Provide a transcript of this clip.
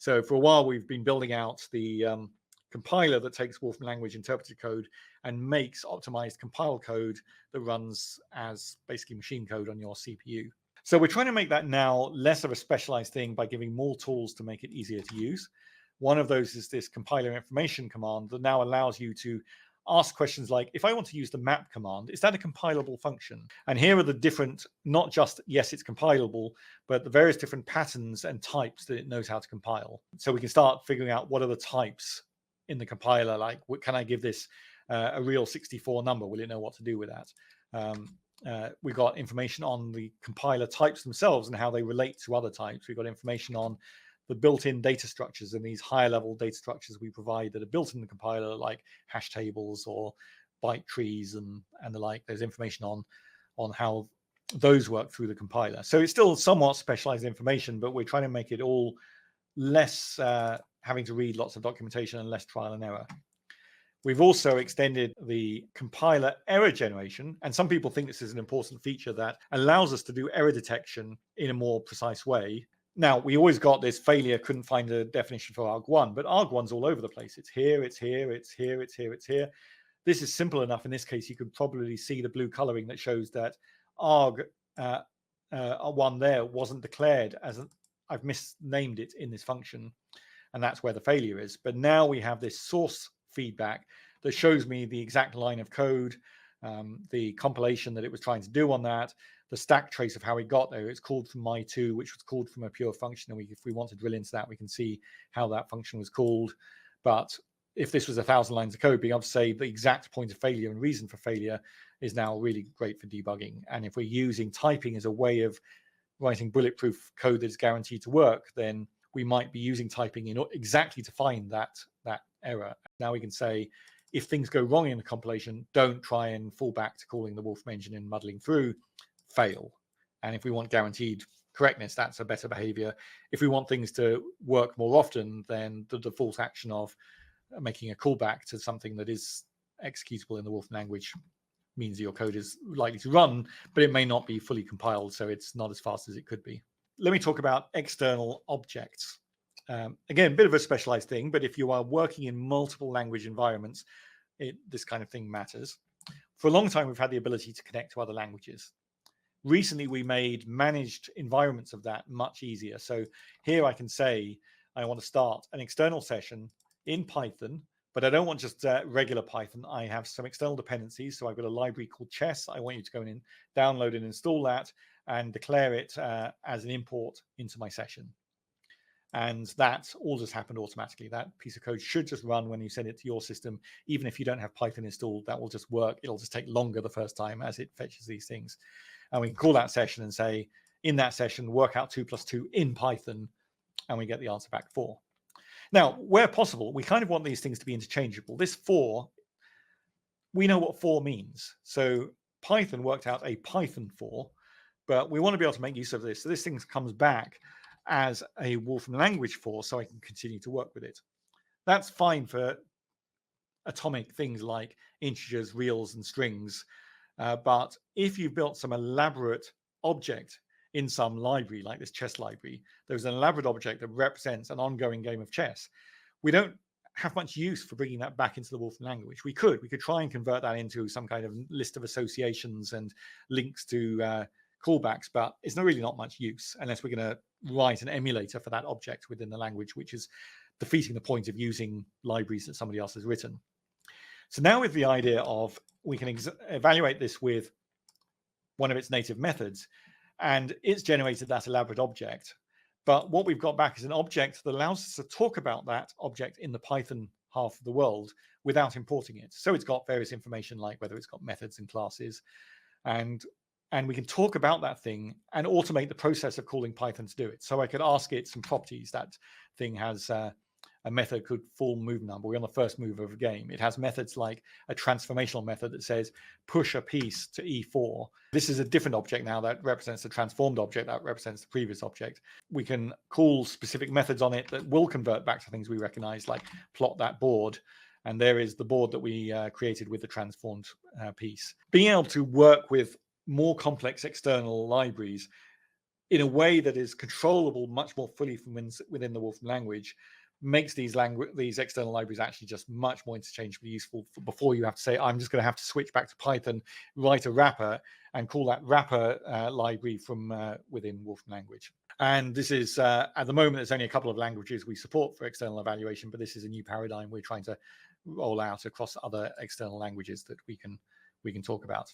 So for a while, we've been building out the compiler that takes Wolfram language interpreted code and makes optimized compile code that runs as basically machine code on your CPU. So we're trying to make that now less of a specialized thing by giving more tools to make it easier to use. One of those is this compiler information command that now allows you to ask questions like, if I want to use the map command, is that a compilable function? And here are the different, not just, yes, it's compilable, but the various different patterns and types that it knows how to compile. So we can start figuring out what are the types in the compiler, like, what can I give this a real 64 number? Will it know what to do with that? We've got information on the compiler types themselves and how they relate to other types. We've got information on the built-in data structures and these higher level data structures we provide that are built in the compiler, like hash tables or byte trees and the like. There's information on how those work through the compiler. So it's still somewhat specialized information, but we're trying to make it all less having to read lots of documentation and less trial and error. We've also extended the compiler error generation, and some people think this is an important feature that allows us to do error detection in a more precise way. Now, we always got this failure, couldn't find a definition for arg1, but arg1's all over the place. It's here, it's here, it's here, it's here, it's here. This is simple enough. In this case, you could probably see the blue coloring that shows that arg1 there wasn't declared as I've misnamed it in this function, and that's where the failure is. But now we have this source feedback that shows me the exact line of code, the compilation that it was trying to do on that, the stack trace of how we got there. It's called from my2, which was called from a pure function. And if we want to drill into that, we can see how that function was called. But if this was 1,000 lines of code, being able to say the exact point of failure and reason for failure is now really great for debugging. And if we're using typing as a way of writing bulletproof code that is guaranteed to work, then we might be using typing in exactly to find that error. Now we can say, if things go wrong in the compilation, don't try and fall back to calling the Wolfram engine and muddling through, fail. And if we want guaranteed correctness, that's a better behavior. If we want things to work more often, then the default action of making a callback to something that is executable in the Wolfram language means your code is likely to run, but it may not be fully compiled, so it's not as fast as it could be. Let me talk about external objects. Again, a bit of a specialized thing, but if you are working in multiple language environments, this kind of thing matters. For a long time, we've had the ability to connect to other languages. Recently, we made managed environments of that much easier. So here I can say, I want to start an external session in Python, but I don't want just regular Python. I have some external dependencies. So I've got a library called chess. I want you to go in and download and install that and declare it as an import into my session. And that all just happened automatically. That piece of code should just run when you send it to your system. Even if you don't have Python installed, that will just work. It'll just take longer the first time as it fetches these things. And we can call that session and say, in that session, work out 2 + 2 in Python, and we get the answer back 4. Now, where possible, we kind of want these things to be interchangeable. This 4, we know what 4 means. So Python worked out a Python 4, but we want to be able to make use of this. So this thing comes back as a Wolfram language 4, so I can continue to work with it. That's fine for atomic things like integers, reals, and strings. But if you've built some elaborate object in some library, like this chess library, there's an elaborate object that represents an ongoing game of chess. We don't have much use for bringing that back into the Wolfram language. We could try and convert that into some kind of list of associations and links to callbacks, but it's really not much use unless we're going to write an emulator for that object within the language, which is defeating the point of using libraries that somebody else has written. So now with the idea of we can evaluate this with one of its native methods, and it's generated that elaborate object. But what we've got back is an object that allows us to talk about that object in the Python half of the world without importing it. So it's got various information like whether it's got methods and classes, and we can talk about that thing and automate the process of calling Python to do it. So I could ask it some properties. That thing has a method called full move number. We're on the first move of a game. It has methods like a transformational method that says push a piece to E4. This is a different object now that represents the transformed object that represents the previous object. We can call specific methods on it that will convert back to things we recognize, like plot that board. And there is the board that we created with the transformed piece. Being able to work with more complex external libraries in a way that is controllable much more fully from within the Wolfram language, makes these external libraries actually just much more interchangeably useful before you have to say, I'm just going to have to switch back to Python, write a wrapper, and call that wrapper library from within Wolfram language. And this is, at the moment, there's only a couple of languages we support for external evaluation, but this is a new paradigm we're trying to roll out across other external languages that we can talk about.